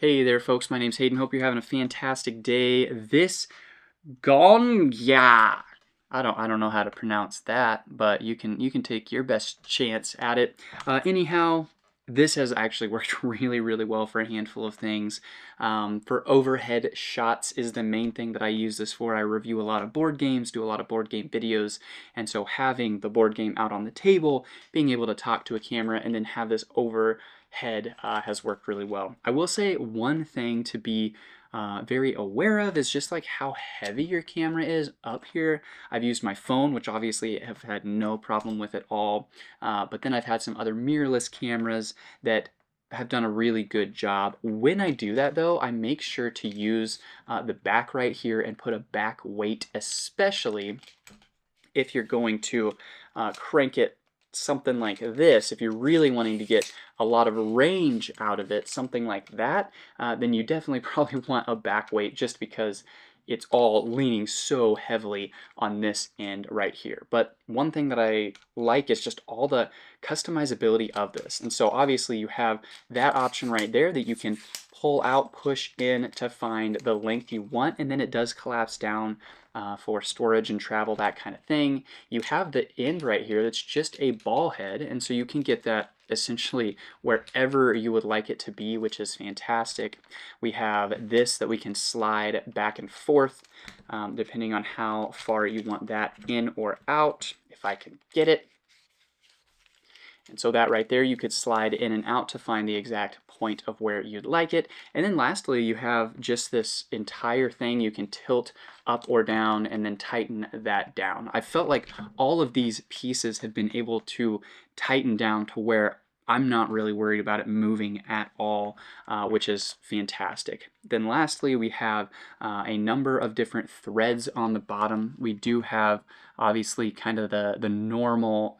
Hey there, folks. My name's Hayden. Hope you're having a fantastic day. This Gonya. I don't know how to pronounce that, but you can take your best chance at it. Anyhow, this has actually worked really well for a handful of things. For overhead shots is the main thing that I use this for. I review a lot of board games, do a lot of board game videos, and so having the board game out on the table, being able to talk to a camera, and then have this overhead has worked really well. I will say one thing to be very aware of is just like how heavy your camera is up here. I've used my phone, which obviously have had no problem with at all, but then I've had some other mirrorless cameras that have done a really good job. When I do that though, I make sure to use the back right here and put a back weight, especially if you're going to crank it something like this. If you're really wanting to get a lot of range out of it, something like that, then you definitely probably want a back weight, just because it's all leaning so heavily on this end right here. But one thing that I like is just all the customizability of this. And so obviously you have that option right there that you can pull out, push in to find the length you want, and then it does collapse down for storage and travel, that kind of thing. You have the end right here that's just a ball head, and so you can get that essentially wherever you would like it to be, which is fantastic. We have this that we can slide back and forth depending on how far you want that in or out, if I can get it. And so that right there, you could slide in and out to find the exact point of where you'd like it. And then lastly, you have just this entire thing. You can tilt up or down and then tighten that down. I felt like all of these pieces have been able to tighten down to where I'm not really worried about it moving at all, which is fantastic. Then lastly, we have a number of different threads on the bottom. We do have obviously kind of the normal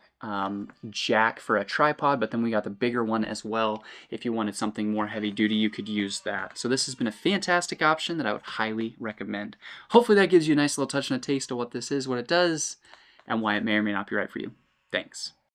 jack for a tripod, but then we got the bigger one as well. If you wanted something more heavy duty, you could use that. So this has been a fantastic option that I would highly recommend. Hopefully that gives you a nice little touch and a taste of what this is, what it does, and why it may or may not be right for you. Thanks.